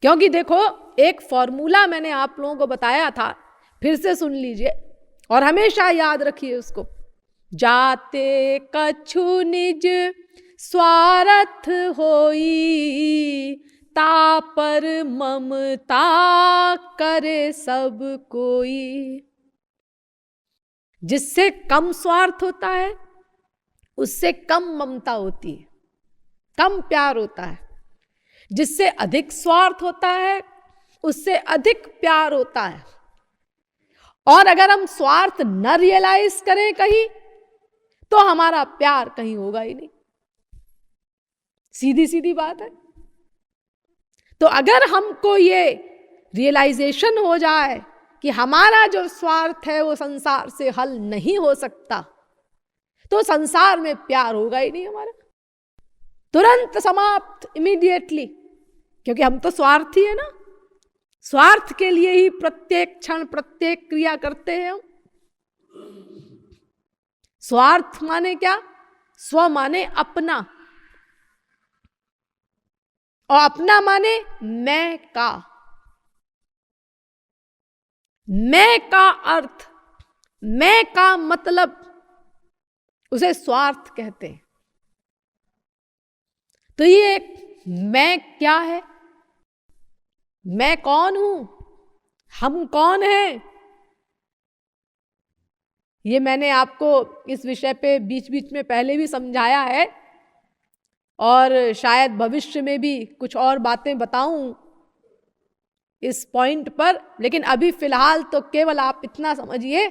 क्योंकि देखो, एक फॉर्मूला मैंने आप लोगों को बताया था, फिर से सुन लीजिए और हमेशा याद रखिए उसको। जाते कछु निज स्वार्थ होई, तापर ममता करे सब कोई। जिससे कम स्वार्थ होता है उससे कम ममता होती है, कम प्यार होता है। जिससे अधिक स्वार्थ होता है उससे अधिक प्यार होता है। और अगर हम स्वार्थ न रियलाइज करें कहीं, तो हमारा प्यार कहीं होगा ही नहीं। सीधी सीधी बात है। तो अगर हमको ये रियलाइजेशन हो जाए कि हमारा जो स्वार्थ है वो संसार से हल नहीं हो सकता, तो संसार में प्यार होगा ही नहीं हमारा, तुरंत समाप्त, इमीडिएटली। क्योंकि हम तो स्वार्थी है ना, स्वार्थ के लिए ही प्रत्येक क्षण प्रत्येक क्रिया करते हैं हम। स्वार्थ माने क्या? स्व माने अपना, और अपना माने मैं का। मैं का अर्थ, मैं का मतलब, उसे स्वार्थ कहते हैं। तो ये मैं क्या है? मैं कौन हूं? हम कौन हैं? ये मैंने आपको इस विषय पे बीच बीच में पहले भी समझाया है, और शायद भविष्य में भी कुछ और बातें बताऊं इस पॉइंट पर। लेकिन अभी फिलहाल तो केवल आप इतना समझिए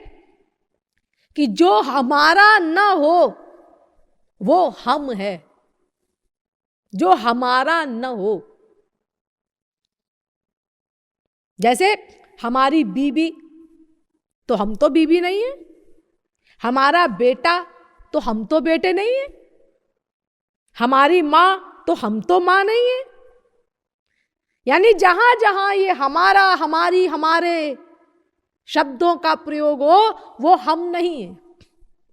कि जो हमारा ना हो वो हम है। जो हमारा न हो, जैसे हमारी बीबी, तो हम तो बीबी नहीं है। हमारा बेटा, तो हम तो बेटे नहीं है। हमारी मां, तो हम तो मां नहीं है। यानी जहां जहां ये हमारा, हमारी, हमारे शब्दों का प्रयोग हो, वो हम नहीं है।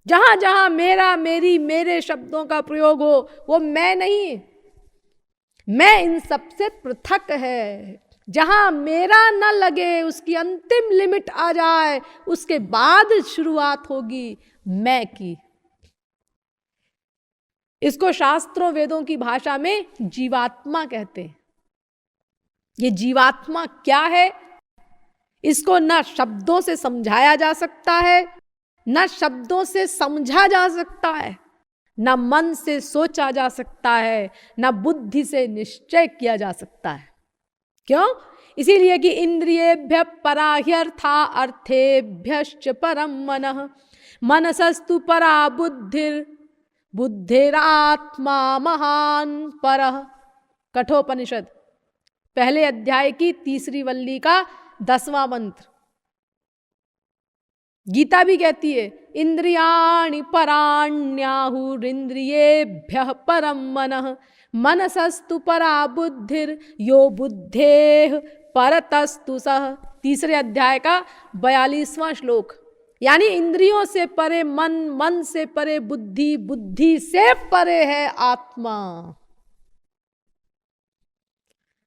जहां जहां मेरा, मेरी, मेरे शब्दों का प्रयोग हो, वो मैं नहीं है। मैं इन सबसे पृथक है। जहां मेरा न लगे, उसकी अंतिम लिमिट आ जाए, उसके बाद शुरुआत होगी मैं की। इसको शास्त्रों वेदों की भाषा में जीवात्मा कहते हैं। ये जीवात्मा क्या है, इसको न शब्दों से समझाया जा सकता है, न शब्दों से समझा जा सकता है, न मन से सोचा जा सकता है, न बुद्धि से निश्चय किया जा सकता है। क्यों? इसीलिए कि इंद्रियेभ्य परा ह्यर्था, अर्थेभ्यश्च परम मनः, मनसस्तु परा बुद्धिर, बुद्धिरात्मा महान परः। कठोपनिषद पहले अध्याय की 3री वल्ली का 10वां मंत्र। गीता भी कहती है, इंद्रियाणि पराण्याहुरिन्द्रियेभ्यः परम मनः, मनसस्तु परा बुद्धिर, यो बुद्धेः परतस्तु सः। 3रे अध्याय का 42वां श्लोक। यानी इंद्रियों से परे मन, मन से परे बुद्धि, बुद्धि से परे है आत्मा।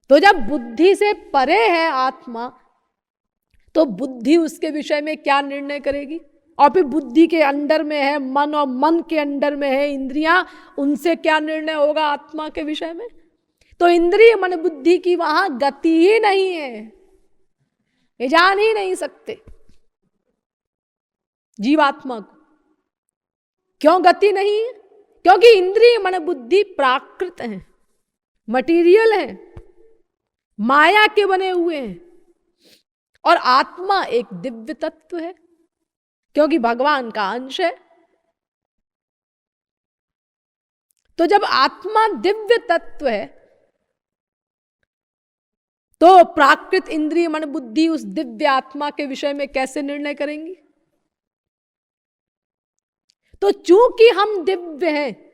तो जब बुद्धि से परे है आत्मा, तो बुद्धि उसके विषय में क्या निर्णय करेगी? और फिर बुद्धि के अंडर में है मन, और मन के अंडर में है इंद्रियां, उनसे क्या निर्णय होगा आत्मा के विषय में? तो इंद्रिय मन बुद्धि की वहां गति ही नहीं है, ये जान ही नहीं सकते जीवात्मा को। क्यों गति नहीं है? क्योंकि इंद्रिय मन बुद्धि प्राकृत हैं, मटीरियल हैं, माया के बने हुए हैं। और आत्मा एक दिव्य तत्व है, क्योंकि भगवान का अंश है। तो जब आत्मा दिव्य तत्व है, तो प्राकृत इंद्रिय मन बुद्धि उस दिव्य आत्मा के विषय में कैसे निर्णय करेंगी? तो चूंकि हम दिव्य हैं,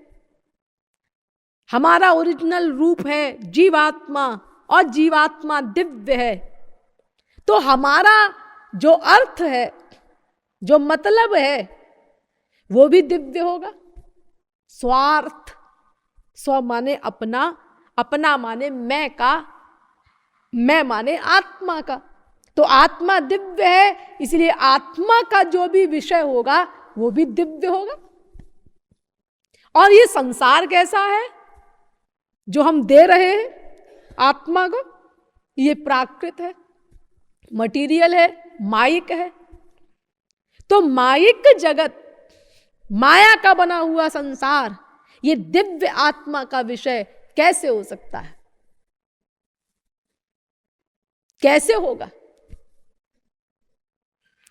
हमारा ओरिजिनल रूप है जीवात्मा, और जीवात्मा दिव्य है, तो हमारा जो अर्थ है, जो मतलब है, वो भी दिव्य होगा। स्वार्थ, स्व माने अपना, अपना माने मैं का, मैं माने आत्मा का। तो आत्मा दिव्य है, इसलिए आत्मा का जो भी विषय होगा वो भी दिव्य होगा। और ये संसार कैसा है जो हम दे रहे हैं आत्मा को? ये प्राकृत है, मटीरियल है, मायिक है। तो मायिक जगत, माया का बना हुआ संसार, ये दिव्य आत्मा का विषय कैसे हो सकता है? कैसे होगा?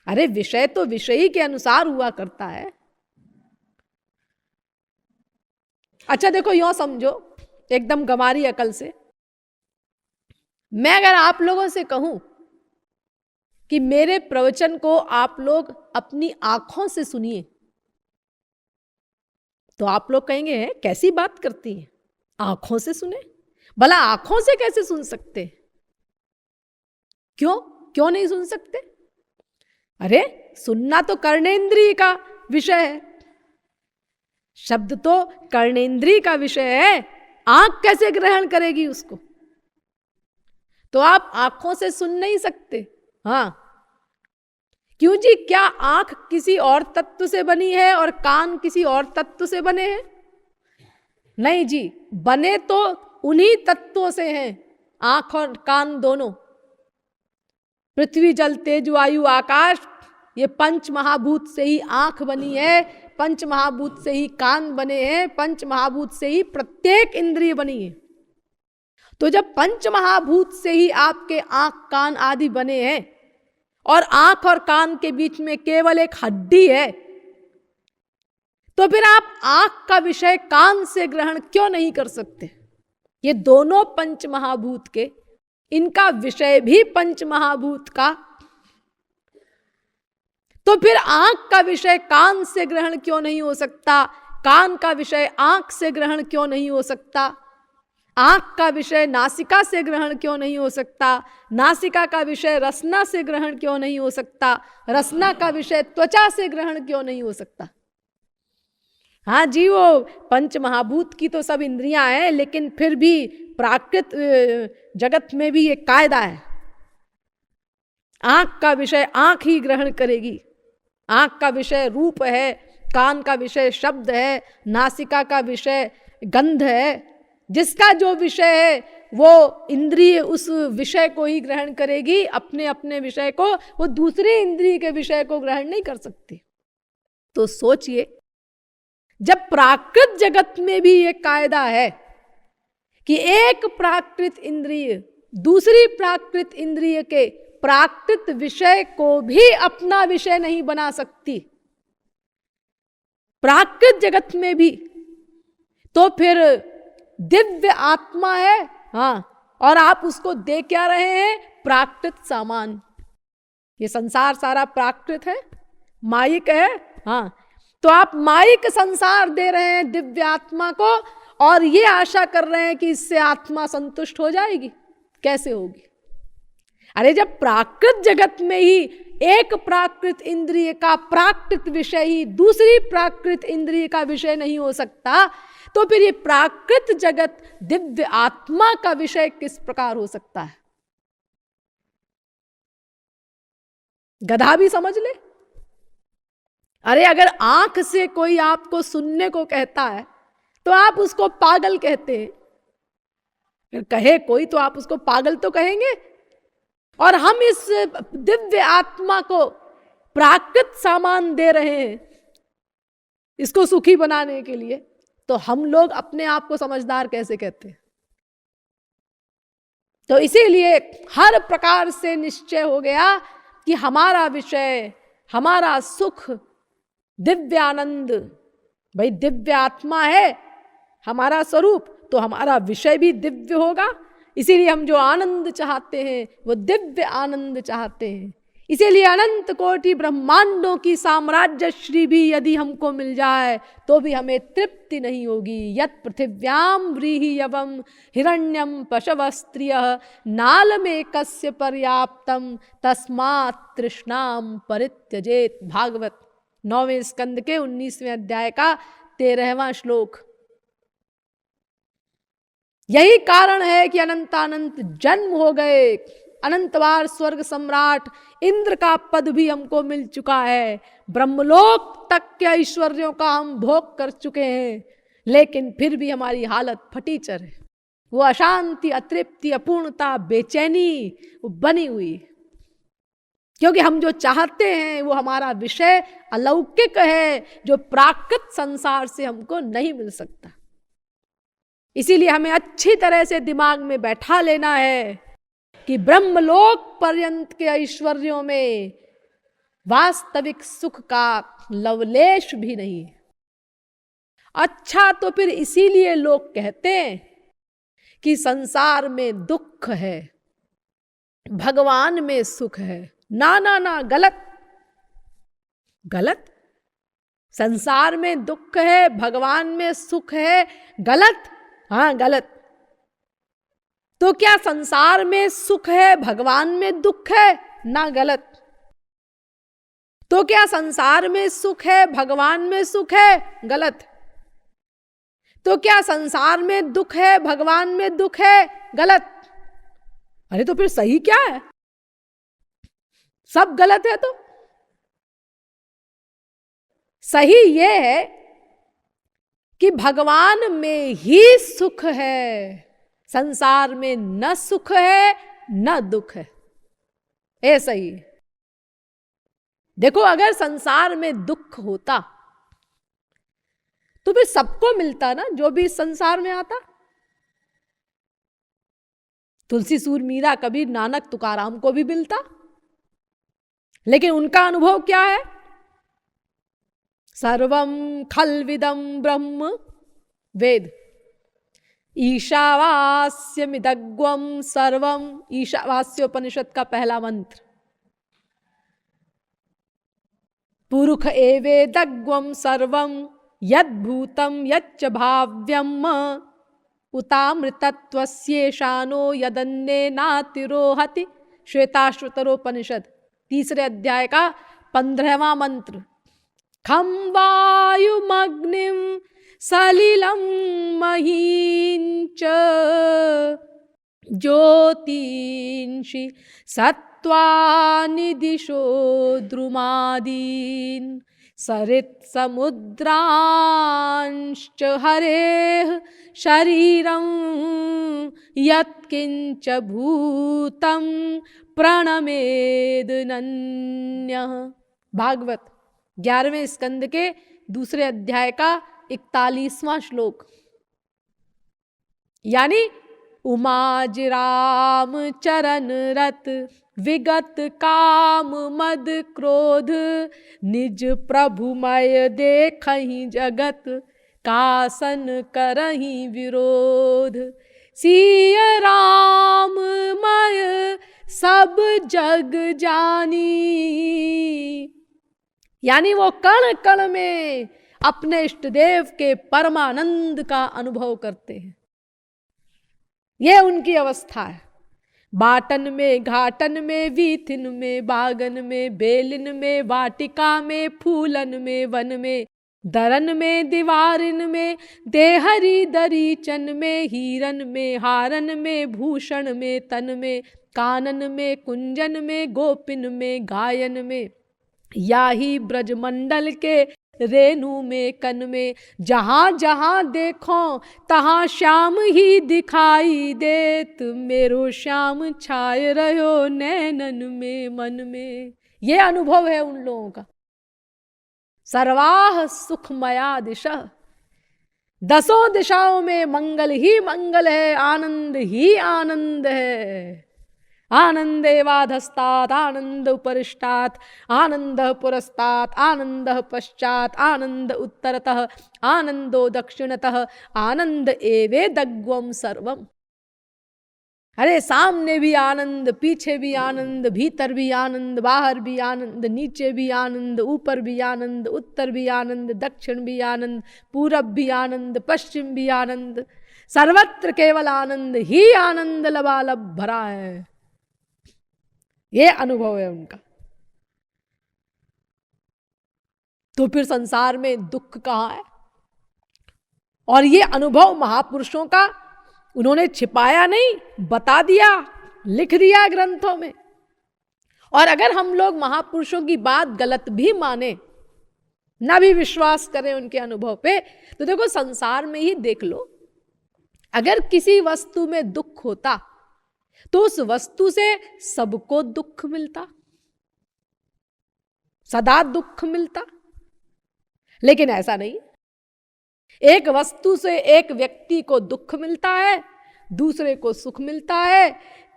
अरे विषय तो विषयी के अनुसार हुआ करता है। अच्छा देखो, यूं समझो एकदम गंवारी अकल से, मैं अगर आप लोगों से कहूं कि मेरे प्रवचन को आप लोग अपनी आंखों से सुनिए, तो आप लोग कहेंगे कैसी बात करती है, आंखों से सुने? भला आंखों से कैसे सुन सकते? क्यों क्यों नहीं सुन सकते? अरे सुनना तो कर्णेंद्रिय का विषय है, शब्द तो कर्णेंद्रिय का विषय है, आंख कैसे ग्रहण करेगी उसको? तो आप आंखों से सुन नहीं सकते। हाँ, क्यों जी? क्या आंख किसी और तत्व से बनी है और कान किसी और तत्व से बने हैं? नहीं जी, बने तो उन्हीं तत्वों से हैं, आंख और कान दोनों। पृथ्वी, जल, तेज, वायु, आकाश, ये पंच महाभूत से ही आंख बनी है, पंच महाभूत से ही कान बने हैं, पंच महाभूत से ही प्रत्येक इंद्रिय बनी है। तो जब पंच महाभूत से ही आपके आंख, कान आदि बने हैं और आंख और कान के बीच में केवल एक हड्डी है, तो फिर आप आंख का विषय कान से ग्रहण क्यों नहीं कर सकते? ये दोनों पंच महाभूत के, इनका विषय भी पंच महाभूत का, तो फिर आंख का विषय कान से ग्रहण क्यों नहीं हो सकता? कान का विषय आंख से ग्रहण क्यों नहीं हो सकता? आंख का विषय नासिका से ग्रहण क्यों नहीं हो सकता? नासिका का विषय रसना से ग्रहण क्यों नहीं हो सकता? रसना का विषय त्वचा से ग्रहण क्यों नहीं हो सकता? हाँ जी, वो पंच महाभूत की तो सब इंद्रियां हैं, लेकिन फिर भी प्राकृत जगत में भी एक कायदा है, आंख का विषय आंख ही ग्रहण करेगी। आंख का विषय रूप है, कान का विषय शब्द है, नासिका का विषय गंध है। जिसका जो विषय है वो इंद्रिय उस विषय को ही ग्रहण करेगी, अपने अपने विषय को, वो दूसरे इंद्रिय के विषय को ग्रहण नहीं कर सकती। तो सोचिए, जब प्राकृत जगत में भी ये कायदा है कि एक प्राकृत इंद्रिय दूसरी प्राकृत इंद्रिय के प्राकृत विषय को भी अपना विषय नहीं बना सकती, प्राकृत जगत में भी, तो फिर दिव्य आत्मा है। हाँ, और आप उसको दे क्या रहे हैं? प्राकृत सामान। ये संसार सारा प्राकृत है, मायिक है। हाँ, तो आप मायिक संसार दे रहे हैं दिव्य आत्मा को, और ये आशा कर रहे हैं कि इससे आत्मा संतुष्ट हो जाएगी। कैसे होगी? अरे जब प्राकृत जगत में ही एक प्राकृत इंद्रिय का प्राकृत विषय ही दूसरी प्राकृत इंद्रिय का विषय नहीं हो सकता, तो फिर ये प्राकृत जगत दिव्य आत्मा का विषय किस प्रकार हो सकता है? गधा भी समझ ले। अरे अगर आंख से कोई आपको सुनने को कहता है तो आप उसको पागल कहते हैं, फिर कहे कोई तो आप उसको पागल तो कहेंगे। और हम इस दिव्य आत्मा को प्राकृत सामान दे रहे हैं इसको सुखी बनाने के लिए, तो हम लोग अपने आप को समझदार कैसे कहते हैं? तो इसीलिए हर प्रकार से निश्चय हो गया कि हमारा विषय, हमारा सुख दिव्य आनंद, भाई दिव्य आत्मा है हमारा स्वरूप, तो हमारा विषय भी दिव्य होगा। इसीलिए हम जो आनंद चाहते हैं वो दिव्य आनंद चाहते हैं। इसीलिए अनंत कोटि ब्रह्मांडों की साम्राज्य श्री भी यदि हमको मिल जाए तो भी हमें तृप्ति नहीं होगी। यत् पृथिव्याम व्रीहि यवम हिरण्यम पशवस्त्रियः नालमेकस्य पर्याप्तम तस्मात् तृष्णाम परित्यजेत। भागवत 9वें स्कंद के 19वें अध्याय का 13वां श्लोक। यही कारण है कि अनंतानंत जन्म हो गए, अनंत बार स्वर्ग सम्राट इंद्र का पद भी हमको मिल चुका है, ब्रह्मलोक तक के ऐश्वर्यों का हम भोग कर चुके हैं, लेकिन फिर भी हमारी हालत फटीचर है। वो अशांति, अतृप्ति, अपूर्णता, बेचैनी वो बनी हुई, क्योंकि हम जो चाहते हैं वो हमारा विषय अलौकिक है, जो प्राकृत संसार से हमको नहीं मिल सकता। इसीलिए हमें अच्छी तरह से दिमाग में बैठा लेना है कि ब्रह्मलोक पर्यंत के ऐश्वर्यों में वास्तविक सुख का लवलेश भी नहीं है। अच्छा, तो फिर इसीलिए लोग कहते हैं कि संसार में दुख है, भगवान में सुख है। ना ना ना, गलत गलत। संसार में दुख है, भगवान में सुख है, गलत। हाँ, गलत। तो क्या संसार में सुख है, भगवान में दुख है? ना, गलत। तो क्या संसार में सुख है, भगवान में सुख है? गलत। तो क्या संसार में दुख है, भगवान में दुख है? गलत। अरे तो फिर सही क्या है? सब गलत है। तो सही ये है कि भगवान में ही सुख है, संसार में न सुख है न दुख है। ये सही है। देखो, अगर संसार में दुख होता तो फिर सबको मिलता ना, जो भी इस संसार में आता। तुलसी, सूर, मीरा, कबीर, नानक, तुकाराम को भी मिलता, लेकिन उनका अनुभव क्या है? सर्वम खल्विदम ब्रह्म वेद, ईशावास्यमिदग्वम सर्वम। ईशावास्योपनिषद का पहला मंत्र। पुरुष एवेदग्वम सर्वम यद्भूतम यच्च भाव्यम उतामृतत्वस्येषानो यदन्नेनातिरोहति। श्वेताश्वतरोपनिषद तीसरे अध्याय का 15वां मंत्र। खम वायुमग्निम सलिलम महींच ज्योतिंषि सत्त्वानि दिशो द्रुमादीन् सरित समुद्रांश्च हरेः शरीरं यत्किंच भूतं प्रणमेद नन्यः। भागवत 11वें स्कंद के दूसरे अध्याय का 41वां श्लोक। यानी उमाज राम चरण रत विगत काम मद क्रोध निज प्रभुमय देखहि जगत कासन करहि विरोध। सिय राममय सब जग जानी। यानी वो कण कण में अपने इष्ट देव के परमानंद का अनुभव करते हैं। ये उनकी अवस्था है। बाटन में, घाटन में, वीथिन में, बागन में, बेलिन में, वाटिका में, फूलन में, वन में, दरन में, दीवारिन में, देहरी दरीचन में, हीरन में, हारन में, भूषण में, तन में, कानन में, कुंजन में, गोपिन में, गायन में, याही ब्रजमंडल के रेणु में, कन में, जहां जहां देखो तहां श्याम ही दिखाई देत। मेरो श्याम छाय रहो नैनन में, मन में। ये अनुभव है उन लोगों का। सर्वाह सुखमया दिशा, दसों दिशाओं में मंगल ही मंगल है, आनंद ही आनंद है। आनंदेवाधस्तात् आनंद उपरिष्टात् आनंद पुरस्तात् आनंद पश्चात् आनंद उत्तरतः आनंदो दक्षिणतः आनंद एवेदग्वम सर्वम। अरे सामने भी आनंद, पीछे भी आनंद, भीतर भी आनंद, बाहर भी आनंद, नीचे भी आनंद, ऊपर भी आनंद, उत्तर भी आनंद, दक्षिण भी आनंद, पूरब भी आनंद, पश्चिम भी आनंद। सर्वत्र केवल आनंद ही आनंद लबालब भरा है। ये अनुभव है उनका। तो फिर संसार में दुख कहाँ है? और ये अनुभव महापुरुषों का उन्होंने छिपाया नहीं, बता दिया, लिख दिया ग्रंथों में। और अगर हम लोग महापुरुषों की बात गलत भी माने, ना भी विश्वास करें उनके अनुभव पे, तो देखो संसार में ही देख लो, अगर किसी वस्तु में दुख होता तो उस वस्तु से सबको दुख मिलता, सदा दुख मिलता। लेकिन ऐसा नहीं, एक वस्तु से एक व्यक्ति को दुख मिलता है, दूसरे को सुख मिलता है,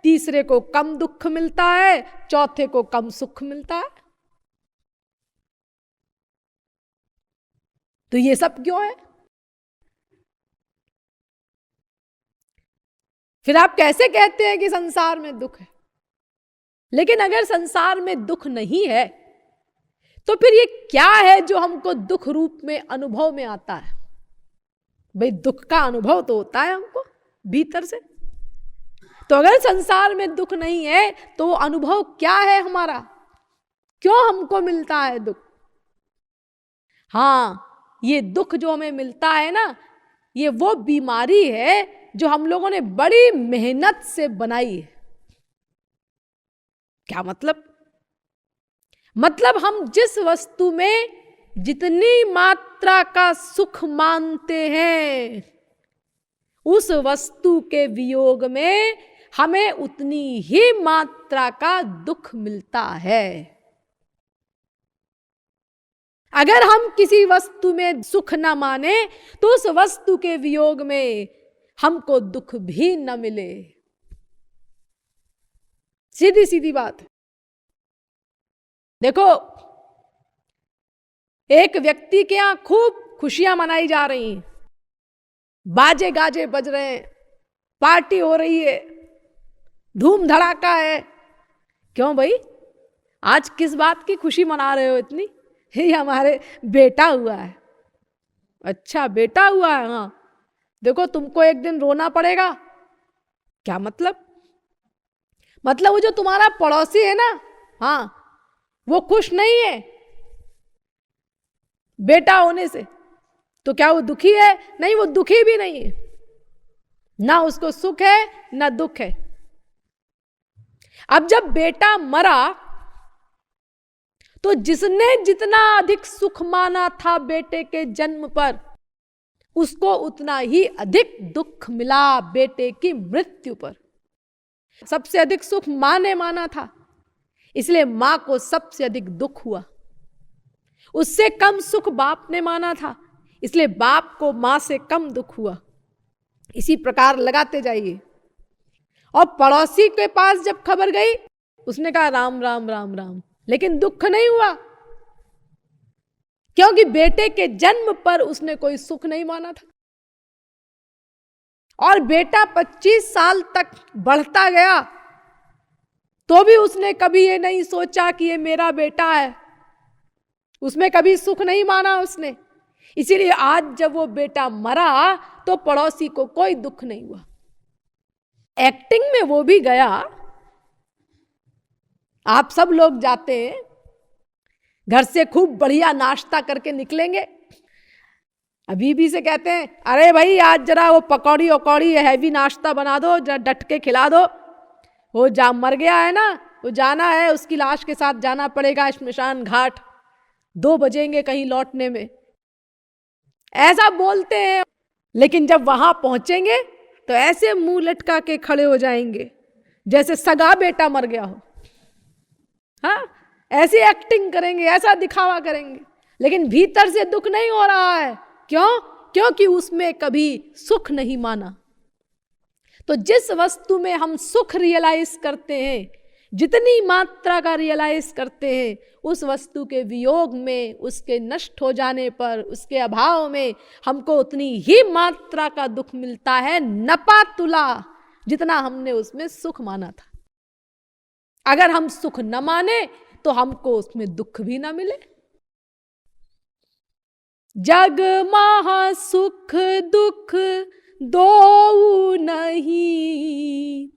तीसरे को कम दुख मिलता है, चौथे को कम सुख मिलता है। तो ये सब क्यों है? फिर आप कैसे कहते हैं कि संसार में दुख है? लेकिन अगर संसार में दुख नहीं है तो फिर ये क्या है जो हमको दुख रूप में अनुभव में आता है? भाई दुख का अनुभव तो होता है हमको भीतर से। तो अगर संसार में दुख नहीं है तो वो अनुभव क्या है हमारा? क्यों हमको मिलता है दुख? हाँ, ये दुख जो हमें मिलता है ना, ये वो बीमारी है जो हम लोगों ने बड़ी मेहनत से बनाई है। क्या मतलब? मतलब हम जिस वस्तु में जितनी मात्रा का सुख मानते हैं, उस वस्तु के वियोग में हमें उतनी ही मात्रा का दुख मिलता है। अगर हम किसी वस्तु में सुख न माने तो उस वस्तु के वियोग में हमको दुख भी न मिले। सीधी सीधी बात। देखो, एक व्यक्ति के यहां खूब खुशियां मनाई जा रही हैं, बाजे गाजे बज रहे हैं, पार्टी हो रही है, धूम धड़ाका है। क्यों भाई, आज किस बात की खुशी मना रहे हो इतनी? ये हमारे बेटा हुआ है। अच्छा, बेटा हुआ है? हाँ, देखो तुमको एक दिन रोना पड़ेगा। क्या मतलब? मतलब वो जो तुम्हारा पड़ोसी है ना, हाँ, वो खुश नहीं है बेटा होने से, तो क्या वो दुखी है? नहीं, वो दुखी भी नहीं है, ना उसको सुख है ना दुख है। अब जब बेटा मरा तो जिसने जितना अधिक सुख माना था बेटे के जन्म पर, उसको उतना ही अधिक दुख मिला बेटे की मृत्यु पर। सबसे अधिक सुख मां ने माना था, इसलिए मां को सबसे अधिक दुख हुआ। उससे कम सुख बाप ने माना था, इसलिए बाप को मां से कम दुख हुआ। इसी प्रकार लगाते जाइए। और पड़ोसी के पास जब खबर गई, उसने कहा राम राम राम राम, लेकिन दुख नहीं हुआ, क्योंकि बेटे के जन्म पर उसने कोई सुख नहीं माना था। और बेटा 25 साल तक बढ़ता गया तो भी उसने कभी ये नहीं सोचा कि ये मेरा बेटा है, उसमें कभी सुख नहीं माना उसने। इसीलिए आज जब वो बेटा मरा तो पड़ोसी को कोई दुख नहीं हुआ। एक्टिंग में वो भी गया। आप सब लोग जाते हैं, घर से खूब बढ़िया नाश्ता करके निकलेंगे, अभी भी से कहते हैं अरे भाई आज जरा वो पकौड़ी वकौड़ी हैवी नाश्ता बना दो, जरा डट के खिला दो। वो जा मर गया है ना, वो जाना है, उसकी लाश के साथ जाना पड़ेगा श्मशान घाट, 2 बजेंगे कहीं लौटने में, ऐसा बोलते हैं। लेकिन जब वहां पहुंचेंगे तो ऐसे मुंह लटका के खड़े हो जाएंगे जैसे सगा बेटा मर गया हो। हाँ, ऐसी एक्टिंग करेंगे, ऐसा दिखावा करेंगे, लेकिन भीतर से दुख नहीं हो रहा है। क्यों? क्योंकि उसमें कभी सुख नहीं माना। तो जिस वस्तु में हम सुख रियलाइज करते हैं, जितनी मात्रा का रियलाइज करते हैं, उस वस्तु के वियोग में, उसके नष्ट हो जाने पर, उसके अभाव में हमको उतनी ही मात्रा का दुख मिलता है, नपा तुला, जितना हमने उसमें सुख माना था। अगर हम सुख न माने तो हमको उसमें दुख भी ना मिले। जग महा सुख दुख दो नहीं,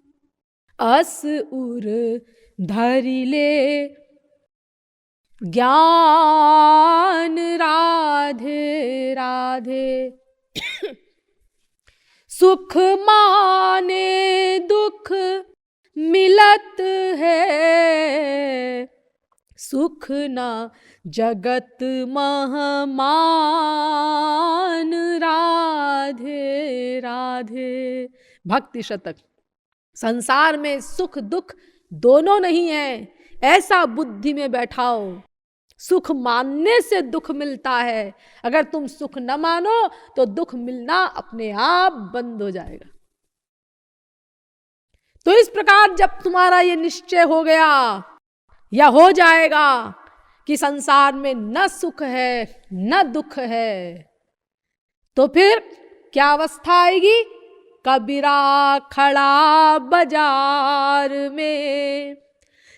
अस उर धरि ले ज्ञान राधे राधे। सुख माने दुख मिलत है, सुख ना जगत महमान। राधे राधे। भक्ति शतक। संसार में सुख दुख दोनों नहीं है, ऐसा बुद्धि में बैठाओ। सुख मानने से दुख मिलता है, अगर तुम सुख न मानो तो दुख मिलना अपने आप बंद हो जाएगा। तो इस प्रकार जब तुम्हारा ये निश्चय हो गया या हो जाएगा कि संसार में न सुख है न दुख है, तो फिर क्या अवस्था आएगी? कबीरा खड़ा बाजार में,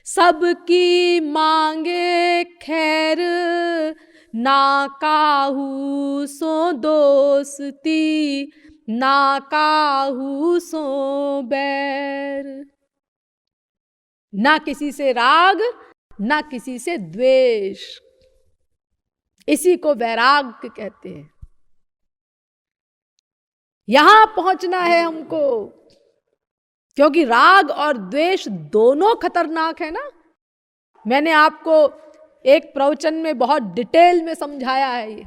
सबकी मांगे खैर, ना काहू सो दोस्ती, ना काहू सो बैर। ना किसी से राग ना किसी से द्वेष, इसी को वैराग्य कहते हैं। यहां पहुंचना है हमको, क्योंकि राग और द्वेष दोनों खतरनाक है ना। मैंने आपको एक प्रवचन में बहुत डिटेल में समझाया है ये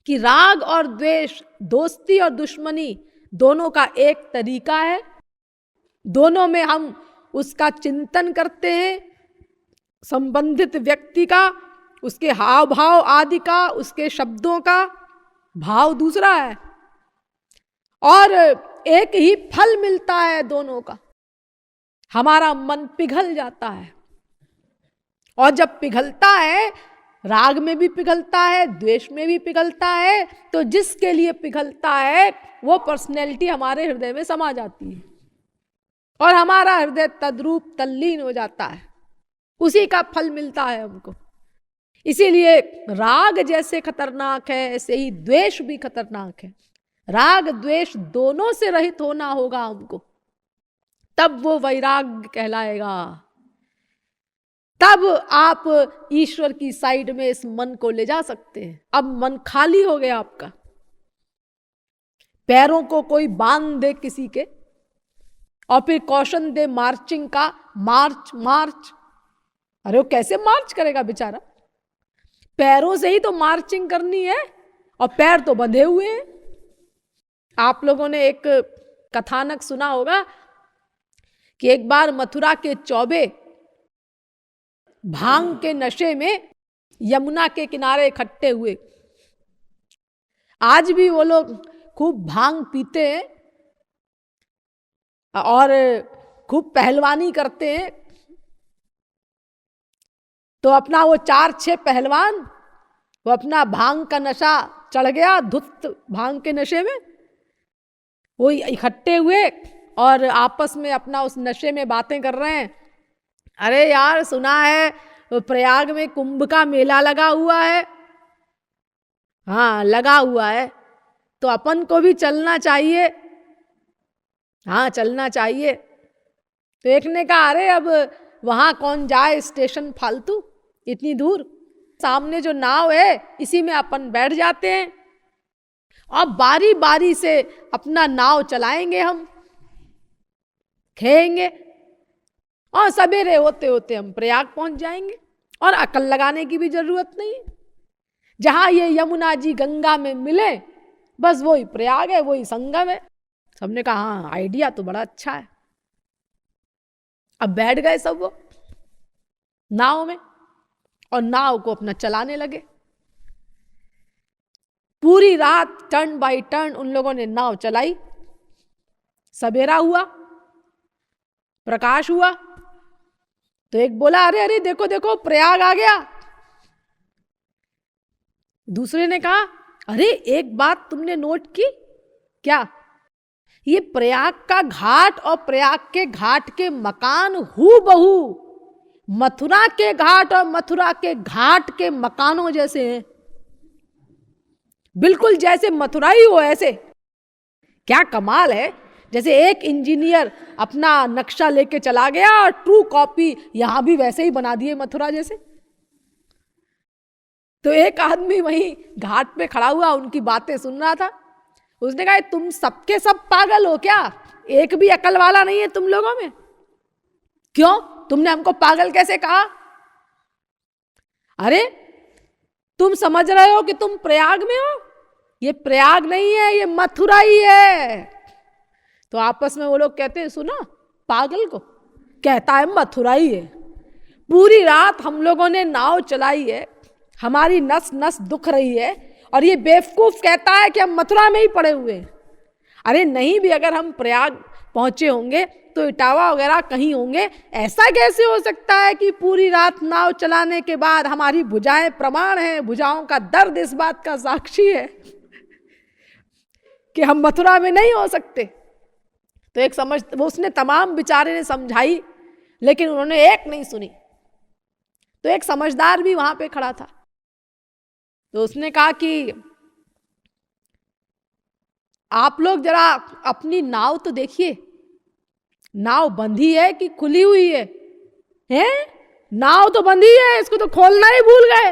कि राग और द्वेष, दोस्ती और दुश्मनी दोनों का एक तरीका है। दोनों में हम उसका चिंतन करते हैं, संबंधित व्यक्ति का, उसके हाव भाव आदि का, उसके शब्दों का। भाव दूसरा है और एक ही फल मिलता है दोनों का। हमारा मन पिघल जाता है, और जब पिघलता है, राग में भी पिघलता है, द्वेष में भी पिघलता है, तो जिसके लिए पिघलता है वो पर्सनैलिटी हमारे हृदय में समा जाती है और हमारा हृदय तद्रूप तल्लीन हो जाता है। उसी का फल मिलता है हमको। इसीलिए राग जैसे खतरनाक है, ऐसे ही द्वेष भी खतरनाक है। राग द्वेष दोनों से रहित होना होगा हमको, तब वो वैराग्य कहलाएगा। तब आप ईश्वर की साइड में इस मन को ले जा सकते हैं। अब मन खाली हो गया आपका। पैरों को कोई बांध दे किसी के और फिर कौशन दे मार्चिंग का, मार्च मार्च, अरे वो कैसे मार्च करेगा बेचारा? पैरों से ही तो मार्चिंग करनी है और पैर तो बंधे हुए हैं। आप लोगों ने एक कथानक सुना होगा कि एक बार मथुरा के चौबे भांग के नशे में यमुना के किनारे इकट्ठे हुए। आज भी वो लोग खूब भांग पीते हैं और खूब पहलवानी करते हैं। तो अपना वो 4-6 पहलवान, वो अपना भांग का नशा चढ़ गया, धुत भांग के नशे में वो इकट्ठे हुए और आपस में अपना उस नशे में बातें कर रहे हैं। अरे यार, सुना है प्रयाग में कुंभ का मेला लगा हुआ है। हाँ, लगा हुआ है, तो अपन को भी चलना चाहिए। हाँ, चलना चाहिए। तो एक ने कहा, अरे अब वहां कौन जाए स्टेशन फालतू, इतनी दूर, सामने जो नाव है इसी में अपन बैठ जाते हैं और बारी बारी से अपना नाव चलाएंगे, हम खेएंगे और सवेरे होते होते हम प्रयाग पहुंच जाएंगे और अकल लगाने की भी जरूरत नहीं। जहां ये यमुना जी गंगा में मिले, बस वही प्रयाग है, वही संगम है। सबने कहा हाँ, आइडिया तो बड़ा अच्छा है। अब बैठ गए सब वो नाव में और नाव को अपना चलाने लगे। पूरी रात टर्न बाय टर्न उन लोगों ने नाव चलाई। सवेरा हुआ, प्रकाश हुआ, तो एक बोला, अरे अरे देखो देखो प्रयाग आ गया। दूसरे ने कहा, अरे एक बात तुमने नोट की क्या? ये प्रयाग का घाट और प्रयाग के घाट के मकान हूबहू मथुरा के घाट और मथुरा के घाट के मकानों जैसे हैं। बिल्कुल जैसे मथुरा ही हो ऐसे। क्या कमाल है! जैसे एक इंजीनियर अपना नक्शा लेके चला गया और ट्रू कॉपी यहां भी वैसे ही बना दिए मथुरा जैसे। तो एक आदमी वहीं घाट पे खड़ा हुआ उनकी बातें सुन रहा था। उसने कहा तुम सबके सब पागल हो क्या, एक भी अकल वाला नहीं है तुम लोगों में? क्यों, तुमने हमको पागल कैसे कहा? अरे तुम समझ रहे हो कि तुम प्रयाग में हो? ये प्रयाग नहीं है, ये मथुरा ही है। तो आपस में वो लोग कहते हैं, सुना पागल को, कहता है मथुरा ही है। पूरी रात हम लोगों ने नाव चलाई है, हमारी नस नस दुख रही है, और ये बेवकूफ कहता है कि हम मथुरा में ही पड़े हुए हैं। अरे नहीं भी अगर हम प्रयाग पहुंचे होंगे तो इटावा वगैरह कहीं होंगे। ऐसा कैसे हो सकता है कि पूरी रात नाव चलाने के बाद हमारी भुजाएं प्रमाण हैं, भुजाओं का दर्द इस बात का साक्षी है कि हम मथुरा में नहीं हो सकते। तो एक वो उसने तमाम बेचारे ने समझाई, लेकिन उन्होंने एक नहीं सुनी। तो एक समझदार भी वहां पे खड़ा था, तो उसने कहा कि आप लोग जरा अपनी नाव तो देखिए, नाव बंधी है कि खुली हुई है? हैं? नाव तो बंधी है, इसको तो खोलना ही भूल गए।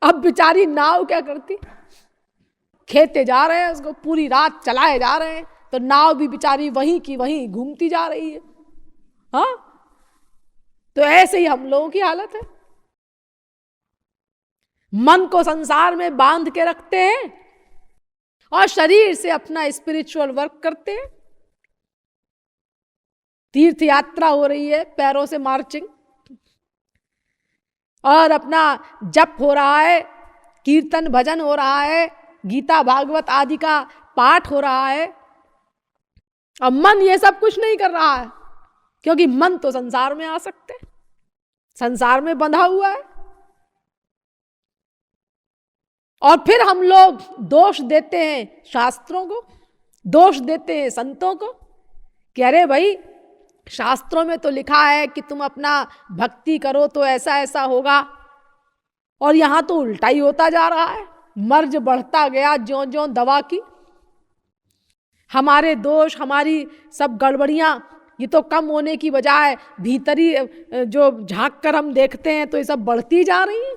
अब बेचारी नाव क्या करती, खेते जा रहे हैं उसको, पूरी रात चलाए जा रहे हैं, तो नाव भी बेचारी वहीं की वहीं घूमती जा रही है। हाँ, तो ऐसे ही हम लोगों की हालत है। मन को संसार में बांध के रखते हैं और शरीर से अपना स्पिरिचुअल वर्क करते हैं। तीर्थ यात्रा हो रही है, पैरों से मार्चिंग, और अपना जप हो रहा है, कीर्तन भजन हो रहा है, गीता भागवत आदि का पाठ हो रहा है, और मन ये सब कुछ नहीं कर रहा है, क्योंकि मन तो संसार में आ सकते, संसार में बंधा हुआ है। और फिर हम लोग दोष देते हैं शास्त्रों को, दोष देते हैं संतों को कि अरे भाई शास्त्रों में तो लिखा है कि तुम अपना भक्ति करो तो ऐसा ऐसा होगा, और यहां तो उल्टा ही होता जा रहा है, मर्ज बढ़ता गया ज्यों ज्यों दवा की। हमारे दोष, हमारी सब गड़बड़ियां, ये तो कम होने की बजाय भीतरी जो झांक कर हम देखते हैं तो ये सब बढ़ती जा रही हैं।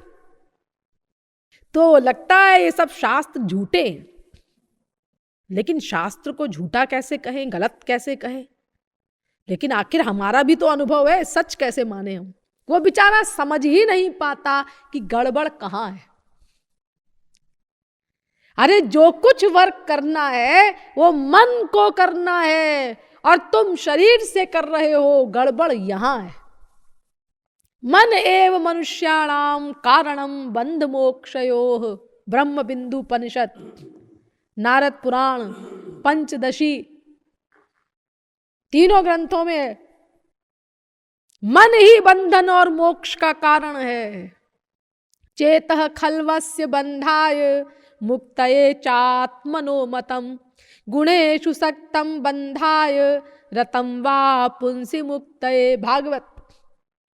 तो लगता है ये सब शास्त्र झूठे हैं, लेकिन शास्त्र को झूठा कैसे कहें, गलत कैसे कहें? लेकिन आखिर हमारा भी तो अनुभव है, सच कैसे माने हम? वो बेचारा समझ ही नहीं पाता कि गड़बड़ कहां है। अरे जो कुछ वर्क करना है वो मन को करना है, और तुम शरीर से कर रहे हो, गड़बड़ यहां है। मन एव मनुष्याणाम कारणम बंध मोक्षयोः, ब्रह्म बिंदु उपनिषद, नारद पुराण, पंचदशी, तीनों ग्रंथों में मन ही बंधन और मोक्ष का कारण है। चेतः खल्वस्य बंधाय मुक्तये चात्मनो मतम, गुणेषु सक्तम बंधाय रतम वा पुंसी मुक्तये। भागवत।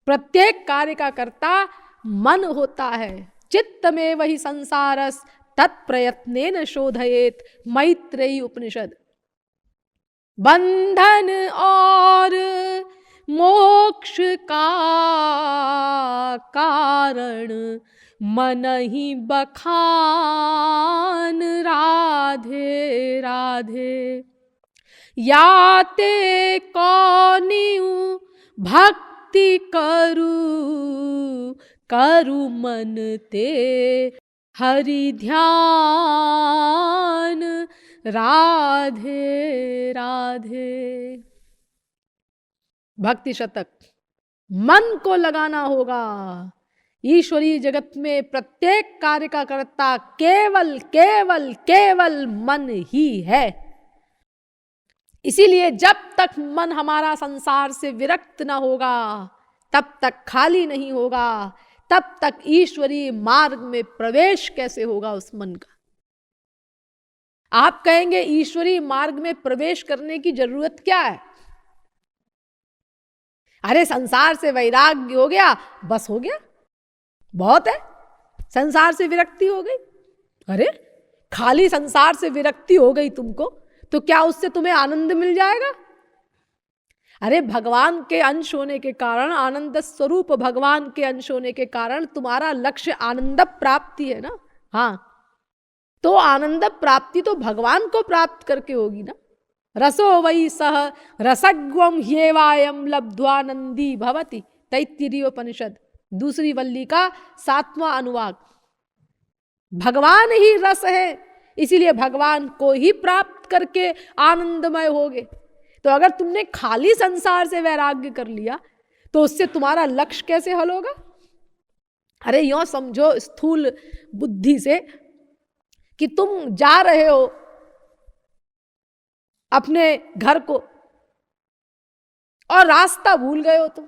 प्रत्येक कार्य का कर्ता मन होता है। चित्त में वही संसारस तत्प्रयत्नेन शोधयेत, मैत्रेयी उपनिषद। बंधन और मोक्ष का कारण मन ही बखान, राधे राधे। याते कौनिऊ भक्ति करू, करू मन ते हरि ध्यान, राधे राधे। भक्ति शतक। मन को लगाना होगा। ईश्वरीय जगत में प्रत्येक कार्य का कर्ता केवल केवल केवल मन ही है। इसीलिए जब तक मन हमारा संसार से विरक्त ना होगा, तब तक खाली नहीं होगा, तब तक ईश्वरीय मार्ग में प्रवेश कैसे होगा उस मन का? आप कहेंगे ईश्वरीय मार्ग में प्रवेश करने की जरूरत क्या है? अरे संसार से वैराग्य हो गया, बस हो गया, बहुत है। संसार से विरक्ति हो गई। अरे खाली संसार से विरक्ति हो गई तुमको, तो क्या उससे तुम्हें आनंद मिल जाएगा? अरे भगवान के अंश होने के कारण, आनंद स्वरूप भगवान के अंश होने के कारण तुम्हारा लक्ष्य आनंद प्राप्ति है ना। हाँ, तो आनंद प्राप्ति तो भगवान को प्राप्त करके होगी ना। रसो वै सह रसग्वम ह्येवायम लब्ध्वानंदी भवति, तैत्तिरीय उपनिषद दूसरी वल्ली का 7वां अनुवाक। भगवान ही रस है, इसीलिए भगवान को ही प्राप्त करके आनंदमय होगे। तो अगर तुमने खाली संसार से वैराग्य कर लिया तो उससे तुम्हारा लक्ष्य कैसे हल होगा? अरे यूं समझो स्थूल बुद्धि से कि तुम जा रहे हो अपने घर को और रास्ता भूल गए हो तुम।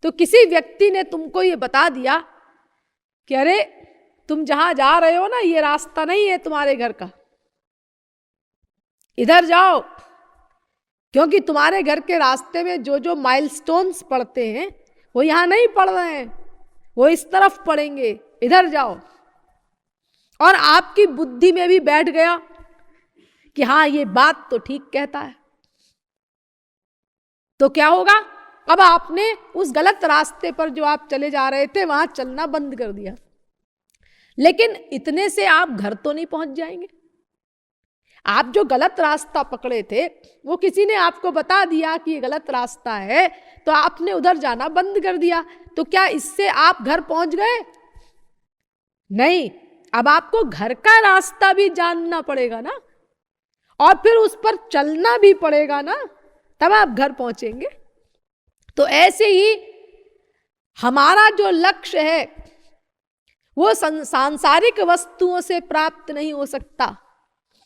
तो किसी व्यक्ति ने तुमको ये बता दिया कि अरे तुम जहां जा रहे हो ना, ये रास्ता नहीं है तुम्हारे घर का, इधर जाओ, क्योंकि तुम्हारे घर के रास्ते में जो जो माइलस्टोन्स पड़ते हैं वो यहां नहीं पड़ रहे हैं, वो इस तरफ पड़ेंगे, इधर जाओ। और आपकी बुद्धि में भी बैठ गया कि हाँ ये बात तो ठीक कहता है। तो क्या होगा? अब आपने उस गलत रास्ते पर जो आप चले जा रहे थे वहां चलना बंद कर दिया। लेकिन इतने से आप घर तो नहीं पहुंच जाएंगे। आप जो गलत रास्ता पकड़े थे वो किसी ने आपको बता दिया कि ये गलत रास्ता है, तो आपने उधर जाना बंद कर दिया। तो क्या इससे आप घर पहुंच गए? नहीं, अब आपको घर का रास्ता भी जानना पड़ेगा ना, और फिर उस पर चलना भी पड़ेगा ना, तब आप घर पहुंचेंगे। तो ऐसे ही हमारा जो लक्ष्य है वो सांसारिक वस्तुओं से प्राप्त नहीं हो सकता।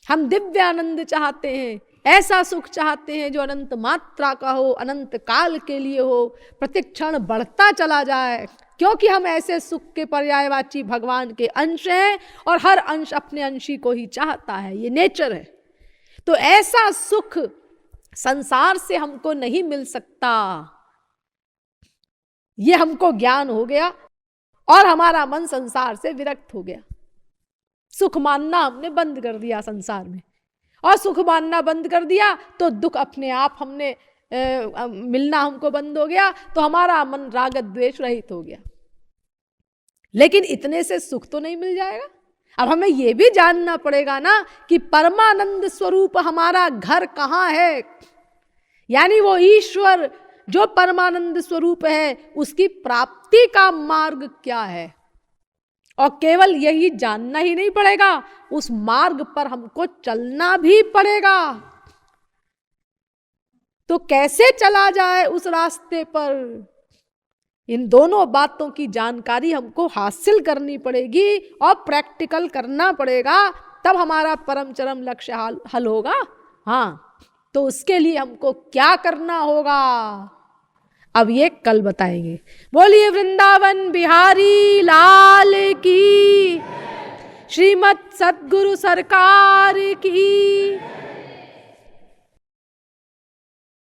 हम दिव्य आनंद चाहते हैं, ऐसा सुख चाहते हैं जो अनंत मात्रा का हो, अनंत काल के लिए हो, प्रतिक्षण बढ़ता चला जाए, क्योंकि हम ऐसे सुख के पर्यायवाची भगवान के अंश हैं और हर अंश अपने अंशी को ही चाहता है, ये नेचर है। तो ऐसा सुख संसार से हमको नहीं मिल सकता। ये हमको ज्ञान हो गया और हमारा मन संसार से विरक्त हो गया। सुख मानना हमने बंद कर दिया संसार में, और सुख मानना बंद कर दिया तो दुख अपने आप हमने मिलना हमको बंद हो गया, तो हमारा मन राग द्वेष रहित हो गया। लेकिन इतने से सुख तो नहीं मिल जाएगा। अब हमें यह भी जानना पड़ेगा ना कि परमानंद स्वरूप हमारा घर कहाँ है, यानी वो ईश्वर जो परमानंद स्वरूप है उसकी प्राप्ति का मार्ग क्या है। और केवल यही जानना ही नहीं पड़ेगा, उस मार्ग पर हमको चलना भी पड़ेगा। तो कैसे चला जाए उस रास्ते पर, इन दोनों बातों की जानकारी हमको हासिल करनी पड़ेगी और प्रैक्टिकल करना पड़ेगा, तब हमारा परम चरम लक्ष्य हल होगा। हाँ, तो उसके लिए हमको क्या करना होगा अब ये कल बताएंगे। बोलिए वृंदावन बिहारी लाल की, श्रीमद् सद्गुरु सरकार की।